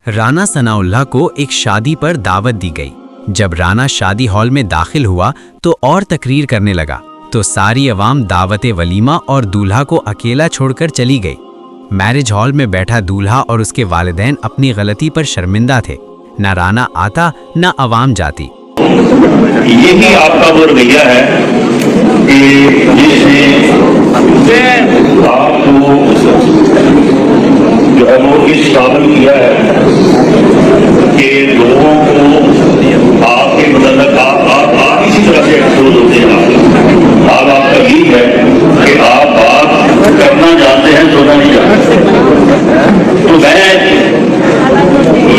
رانا ثناء اللہ کو ایک شادی پر دعوت دی گئی۔ جب رانا شادی ہال میں داخل ہوا تو اور تقریر کرنے لگا تو ساری عوام دعوت ولیمہ اور دولہا کو اکیلا چھوڑ کر چلی گئی۔ میرج ہال میں بیٹھا دولہا اور اس کے والدین اپنی غلطی پر شرمندہ تھے۔ نہ رانا آتا نہ عوام جاتی۔ یہی آپ کا وہ رویہ ہے کہ جس نے آپ کو جو ہے وہ اس قابل کیا ہے کہ لوگوں کو آپ کے متعلق آپ اسی طرح سے ایکسپوز ہوتے ہیں۔ آپ کا یہ ہے کہ آپ بات کرنا جانتے ہیں سونا نہیں جانتے۔ تو میں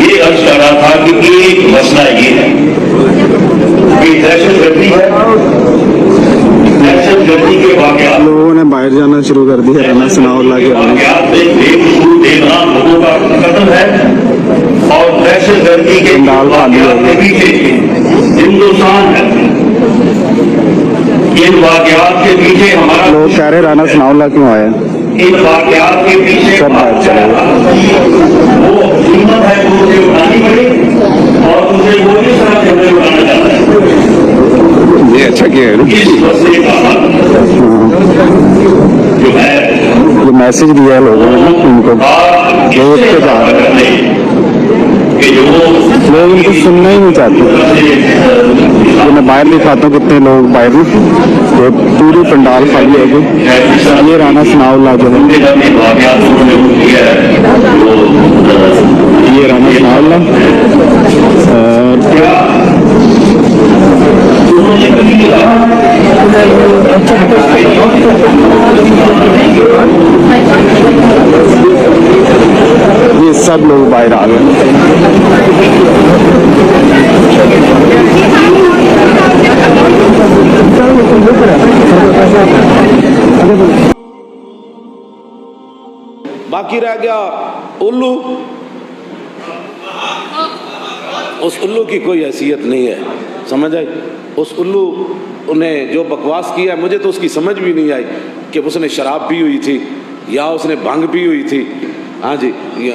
یہ عرض کر رہا تھا کہ ایک مسئلہ یہ ہے کہ دہشت گردی ہے، دہشت گردی کے واقعات لوگوں نے باہر جانا شروع کر دیا رانا ثناء اللہ کے واقعات میں بے قصور بے گناہ لوگوں کا قتل ہے، اور دہشت گردی کے واقعات کے پیچھے ہندوستان ہے۔ ان واقعات کے پیچھے ہمارا لوگ کہہ رہے رانا ثناء اللہ کیوں آئے؟ ان واقعات کے پیچھے سب باہر چلے وہ قیمت ہے وہ اسے اٹھانی پڑے اور اسے وہ اس طرح سے ہمیں اٹھانا چاہتا ہے۔ یہ اچھا کیا ہے اس مسئلے کا حل جو ہے یہ میسج دیا ہے لوگوں نے ان کو، لوگ اس پہ جا رہے ہیں، لوگ ان کو سننا ہی نہیں چاہتے۔ میں باہر دکھاتا ہوں کتنے لوگ باہر ہیں، پوری پنڈال خالی ہے گئی۔ یہ رانا ثناء اللہ جو ہے، یہ رانا ثناء اللہ یہ سب لوگ باہر آ گئے۔ باقی رہ گیا الو، اس الو کی کوئی حیثیت نہیں ہے، سمجھ آئی؟ اس الو نے جو بکواس کیا ہے مجھے تو اس کی سمجھ بھی نہیں آئی کہ اس نے شراب پی ہوئی تھی یا اس نے بھنگ پی ہوئی تھی۔ ہاں جی،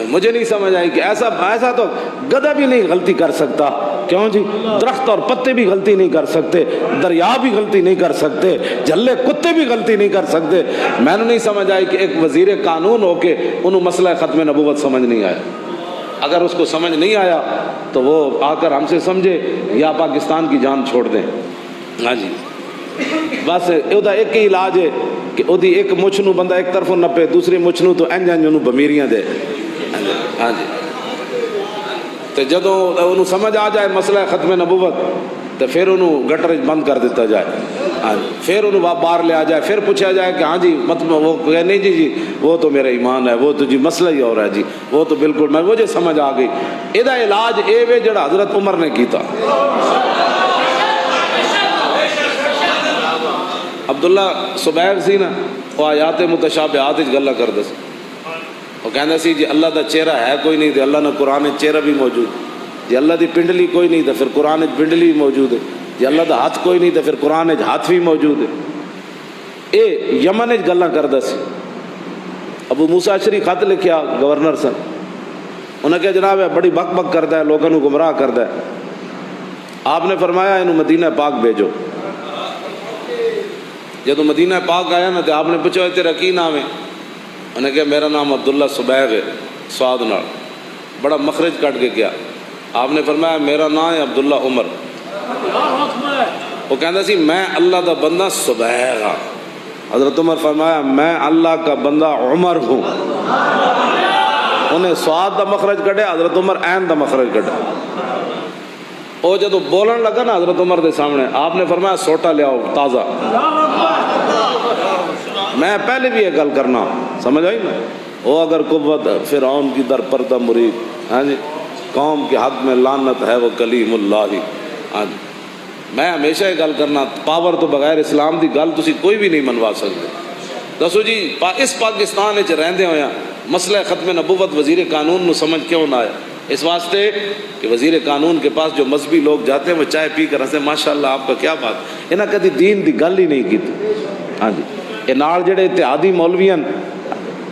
مجھے نہیں سمجھ آئی کہ ایسا تو گدھا بھی نہیں غلطی کر سکتا۔ کیوں جی؟ درخت اور پتے بھی غلطی نہیں کر سکتے، دریا بھی غلطی نہیں کر سکتے، جھلے کتے بھی غلطی نہیں کر سکتے۔ میں نے نہیں سمجھ آئی کہ ایک وزیر قانون ہو کے انہوں مسئلہ ختم نبوت سمجھ نہیں آیا۔ اگر اس کو سمجھ نہیں آیا تو وہ آ کر ہم سے سمجھے یا پاکستان کی جان چھوڑ دیں۔ ہاں جی، بس یہ ایک ہی علاج ہے کہ وہ ایک مچھ نو بندہ ایک طرف نپے، دوسری مچھ نو تو انج انہوں بمیریاں دے۔ ہاں جی، تو جدوں انہوں سمجھ آ جائے مسئلہ ختم نبوت تو پھر انہوں گٹر بند کر دیتا جائے۔ ہاں جی، پھر انہوں باہر لے آ جائے، پھر پوچھا جائے کہ ہاں جی مطلب وہ کہ نہیں جی وہ تو میرا ایمان ہے، وہ تو جی مسئلہ ہی اور ہے جی، وہ تو بالکل میں مجھے سمجھ آ گئی۔ یہ علاج اے وے جڑا حضرت عمر نے کیتا۔ عبداللہ صبیر سی نا، وہ آیات متشابہات گلا کرتا سی۔ وہ کہنا سی جی اللہ دا چہرہ ہے کوئی نہیں تو اللہ نے قرآن چہرہ بھی موجود، جی اللہ دی پنڈلی کوئی نہیں تو پھر قرآن پنڈلی بھی موجود ہے، جی اللہ دا ہاتھ کوئی نہیں تو پھر قرآن ہاتھ بھی موجود ہے۔ اے یمن گلا کرتا سی۔ ابو موسیٰ اشعری خط لکھیا گورنر سن، انہیں کہا جناب بڑی بک بک کرتا ہے، لوگوں کو گمراہ کرتا ہے۔ آپ نے فرمایا انہوں مدینہ پاک بھیجو۔ جب مدینہ پاک آیا نا تو آپ نے پوچھا تیرا کی نام ہے؟ انہیں کہا میرا نام عبداللہ صبیغ ہے، سعد نال بڑا مخرج کٹ کے کیا۔ آپ نے فرمایا میرا نام ہے عبداللہ عمر۔ وہ کہتا سی میں اللہ دا بندہ صبیغ ہاں۔ حضرت عمر فرمایا میں اللہ کا بندہ عمر ہوں۔ انہیں سعد دا مخرج کٹے، حضرت عمر عین دا مخرج کٹے۔ وہ جب بولن لگا نا حضرت عمر دے سامنے، آپ نے فرمایا سوٹا لے آؤ تازہ۔ میں پہلے بھی یہ گل کرنا، سمجھ آئی نا؟ وہ اگر قوت فرعون کی در پردہ مرید، ہاں جی قوم کے حق میں لعنت ہے وہ کلیم اللہ ہی۔ ہاں جی، میں ہمیشہ یہ گل کرنا، پاور تو بغیر اسلام دی گل تسی کوئی بھی نہیں منوا سکتے۔ دسو جی اس پاکستان وچ رہندے ہویا مسئلہ ختم نبوت وزیر قانون نو سمجھ کیوں نہ آیا؟ اس واسطے کہ وزیر قانون کے پاس جو مذہبی لوگ جاتے ہیں وہ چائے پی کر ہنسے ماشاءاللہ آپ کا کیا بات، انہاں کدی دین دی گل ہی نہیں کی۔ ہاں جی، یہ نال جڑے اتحادی مولویاں